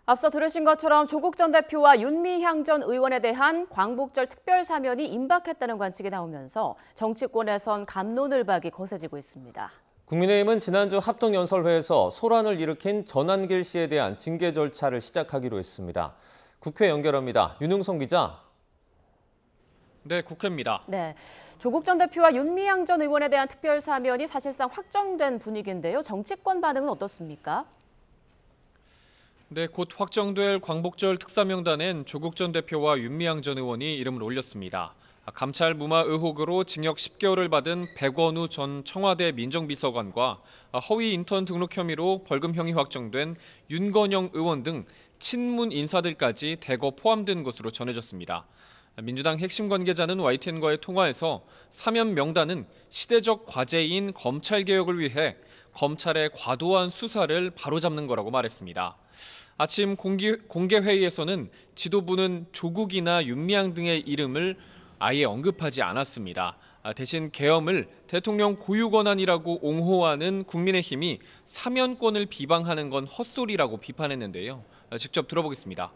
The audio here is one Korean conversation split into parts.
앞서 들으신 것처럼 조국 전 대표와 윤미향 전 의원에 대한 광복절 특별사면이 임박했다는 관측이 나오면서 정치권에선 갑론을박이 거세지고 있습니다. 국민의힘은 지난주 합동연설회에서 소란을 일으킨 전한길 씨에 대한 징계 절차를 시작하기로 했습니다. 국회 연결합니다. 윤흥성 기자. 네, 국회입니다. 네, 조국 전 대표와 윤미향 전 의원에 대한 특별사면이 사실상 확정된 분위기인데요. 정치권 반응은 어떻습니까? 네, 곧 확정될 광복절 특사명단엔 조국 전 대표와 윤미향 전 의원이 이름을 올렸습니다. 감찰 무마 의혹으로 징역 10개월을 받은 백원우 전 청와대 민정비서관과 허위 인턴 등록 혐의로 벌금형이 확정된 윤건영 의원 등 친문 인사들까지 대거 포함된 것으로 전해졌습니다. 민주당 핵심 관계자는 YTN과의 통화에서 사면 명단은 시대적 과제인 검찰개혁을 위해 검찰의 과도한 수사를 바로잡는 거라고 말했습니다. 아침 공개회의에서는 지도부는 조국이나 윤미향 등의 이름을 아예 언급하지 않았습니다. 대신 계엄을 대통령 고유 권한이라고 옹호하는 국민의힘이 사면권을 비방하는 건 헛소리라고 비판했는데요. 직접 들어보겠습니다.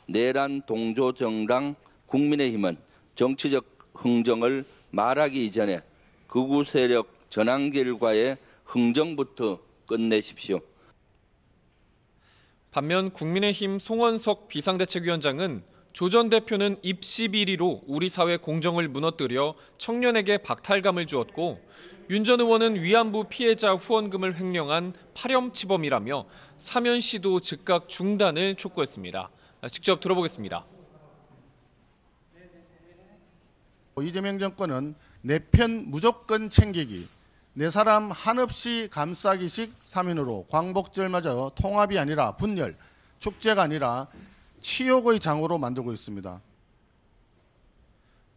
내란 동조 정당 국민의힘은 정치적 흥정을 말하기 이전에 극우 세력 전한길과의 흥정부터 끝내십시오. 반면 국민의힘 송원석 비상대책위원장은 조 전 대표는 입시 비리로 우리 사회 공정을 무너뜨려 청년에게 박탈감을 주었고 윤 전 의원은 위안부 피해자 후원금을 횡령한 파렴치범이라며 사면 시도 즉각 중단을 촉구했습니다. 직접 들어보겠습니다. 이재명 정권은 내 편 무조건 챙기기, 내 사람 한없이 감싸기식 사면으로 광복절마저 통합이 아니라 분열, 축제가 아니라 치욕의 장으로 만들고 있습니다.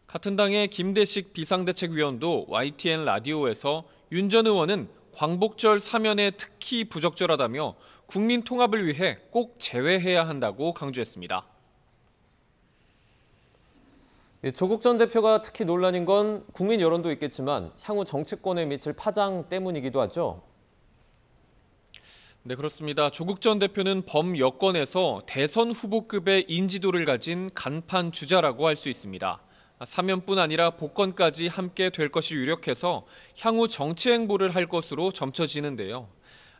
같은 당의 김대식 비상대책위원도 YTN 라디오에서 윤 전 의원은 광복절 사면에 특히 부적절하다며 국민 통합을 위해 꼭 제외해야 한다고 강조했습니다. 조국 전 대표가 특히 논란인 건 국민 여론도 있겠지만 향후 정치권에 미칠 파장 때문이기도 하죠. 네, 그렇습니다. 조국 전 대표는 범여권에서 대선 후보급의 인지도를 가진 간판 주자라고 할 수 있습니다. 사면뿐 아니라 복권까지 함께 될 것이 유력해서 향후 정치 행보를 할 것으로 점쳐지는데요.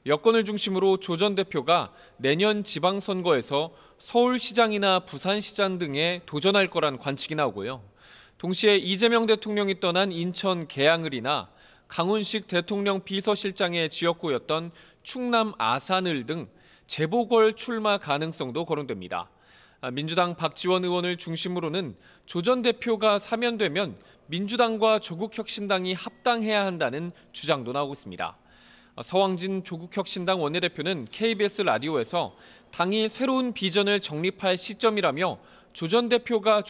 여권을 중심으로 조 전 대표가 내년 지방선거에서 서울시장이나 부산시장 등에 도전할 거란 관측이 나오고요. 동시에 이재명 대통령이 떠난 인천 계양을이나 강훈식 대통령 비서실장의 지역구였던 충남 아산을 등 재보궐 출마 가능성도 거론됩니다. 민주당 박지원 의원을 중심으로는 조 전 대표가 사면되면 민주당과 조국혁신당이 합당해야 한다는 주장도 나오고 있습니다. 서왕진 조국혁신당 원내대표는 KBS 라디오에서 당이 새로운 비전을 정립할 시점이라며 조 전 대표가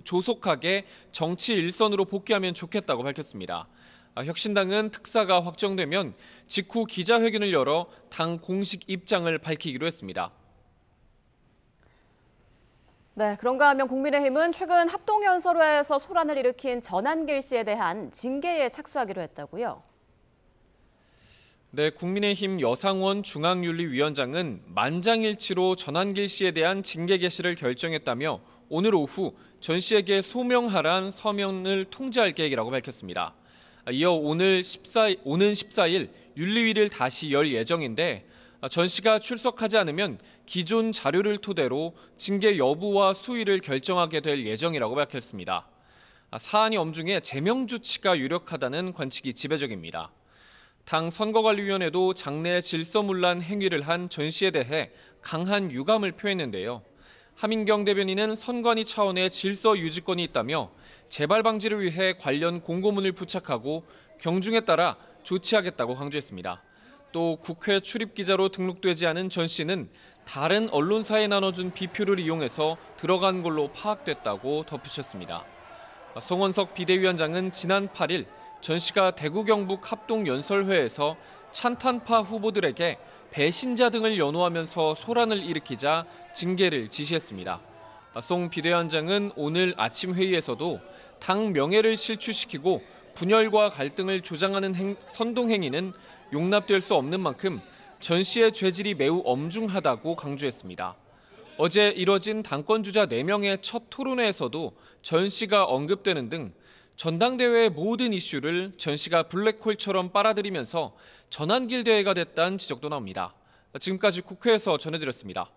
조속하게 정치 일선으로 복귀하면 좋겠다고 밝혔습니다. 혁신당은 특사가 확정되면 직후 기자회견을 열어 당 공식 입장을 밝히기로 했습니다. 네, 그런가 하면 국민의힘은 최근 합동연설회에서 소란을 일으킨 전한길 씨에 대한 징계에 착수하기로 했다고요? 네, 국민의힘 여상원 중앙윤리위원장은 만장일치로 전한길 씨에 대한 징계 개시를 결정했다며 오늘 오후 전 씨에게 소명하란 서면을 통지할 계획이라고 밝혔습니다. 이어 오는 14일 윤리위를 다시 열 예정인데 전 씨가 출석하지 않으면 기존 자료를 토대로 징계 여부와 수위를 결정하게 될 예정이라고 밝혔습니다. 사안이 엄중해 제명 조치가 유력하다는 관측이 지배적입니다. 당 선거관리위원회도 장내 질서문란 행위를 한 전 씨에 대해 강한 유감을 표했는데요. 하민경 대변인은 선관위 차원의 질서 유지권이 있다며 재발 방지를 위해 관련 공고문을 부착하고 경중에 따라 조치하겠다고 강조했습니다. 또 국회 출입기자로 등록되지 않은 전 씨는 다른 언론사에 나눠준 비표를 이용해서 들어간 걸로 파악됐다고 덧붙였습니다. 송원석 비대위원장은 지난 8일 전 씨가 대구 경북 합동연설회에서 찬탄파 후보들에게 배신자 등을 연호하면서 소란을 일으키자 징계를 지시했습니다. 송 비대위원장은 오늘 아침 회의에서도 당 명예를 실추시키고 분열과 갈등을 조장하는 선동행위는 용납될 수 없는 만큼 전 씨의 죄질이 매우 엄중하다고 강조했습니다. 어제 이뤄진 당권주자 4명의 첫 토론회에서도 전 씨가 언급되는 등 전당대회의 모든 이슈를 전 씨가 블랙홀처럼 빨아들이면서 전환길 대회가 됐다는 지적도 나옵니다. 지금까지 국회에서 전해드렸습니다.